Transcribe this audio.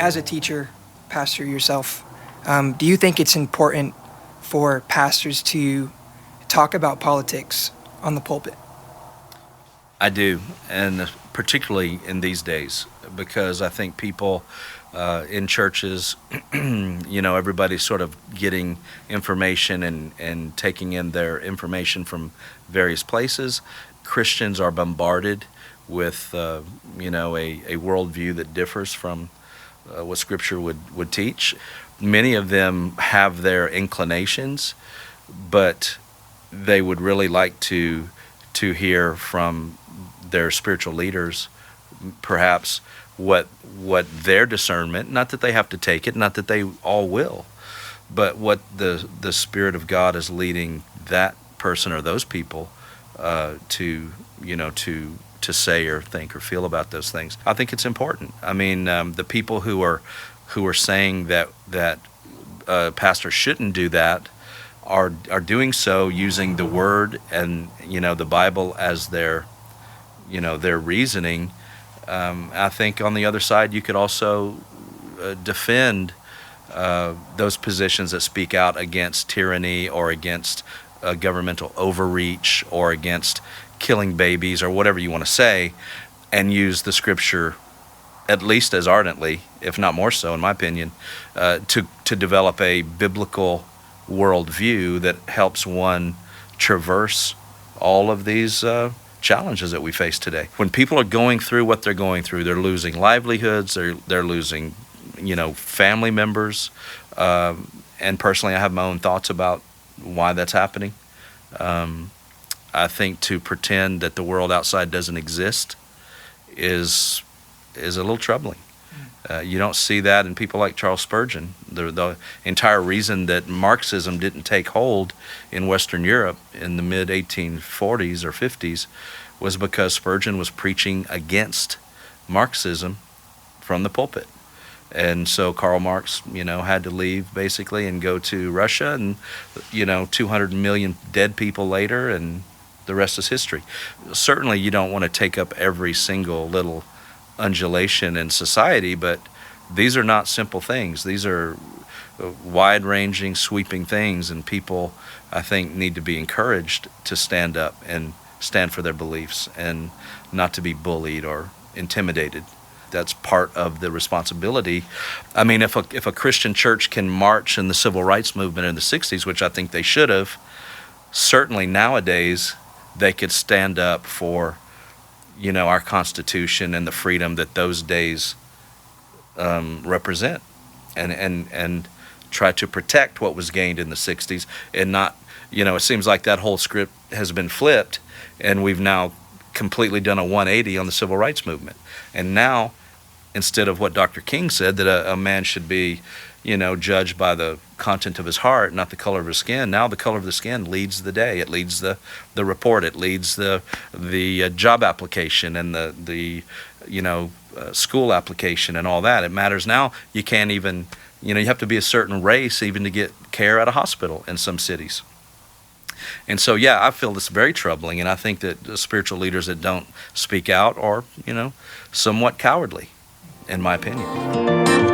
as a teacher, pastor yourself, do you think it's important for pastors to talk about politics on the pulpit? I do, and particularly in these days, because I think people in churches, everybody's sort of getting information and taking in their information from various places. Christians are bombarded with, a worldview that differs from what Scripture would teach. Many of them have their inclinations, but they would really like to hear from their spiritual leaders, perhaps what their discernment, not that they have to take it, not that they all will, but what the Spirit of God is leading that person or those people to say or think or feel about those things. I think it's important. I mean, the people who are saying that pastors shouldn't do that are doing so using the Word and the Bible as their reasoning. I think on the other side, you could also defend those positions that speak out against tyranny or against governmental overreach or against killing babies or whatever you want to say, and use the Scripture at least as ardently, if not more so, in my opinion, to develop a biblical worldview that helps one traverse all of these challenges that we face today. When people are going through what they're going through, they're losing livelihoods, they're losing, family members, and personally, I have my own thoughts about why that's happening. I think to pretend that the world outside doesn't exist is a little troubling. You don't see that in people like Charles Spurgeon. The entire reason that Marxism didn't take hold in Western Europe in the mid-1840s or 50s was because Spurgeon was preaching against Marxism from the pulpit. And so Karl Marx, had to leave basically and go to Russia, and 200 million dead people later, and the rest is history. Certainly you don't want to take up every single little undulation in society, but these are not simple things. These are wide-ranging, sweeping things, and people, I think, need to be encouraged to stand up and stand for their beliefs and not to be bullied or intimidated. That's part of the responsibility. I mean, if a Christian church can march in the civil rights movement in the 60s, which I think they should have, certainly nowadays they could stand up for our Constitution and the freedom that those days represent, and try to protect what was gained in the 60s, and not, it seems like that whole script has been flipped, and we've now completely done a 180 on the civil rights movement. And now, instead of what Dr. King said, that a man should be, judged by the content of his heart, not the color of his skin. Now the color of the skin leads the day. It leads the report. It leads the job application and the school application and all that. It matters now. You can't even, you have to be a certain race even to get care at a hospital in some cities. And so, I feel this very troubling, and I think that the spiritual leaders that don't speak out are, somewhat cowardly, in my opinion.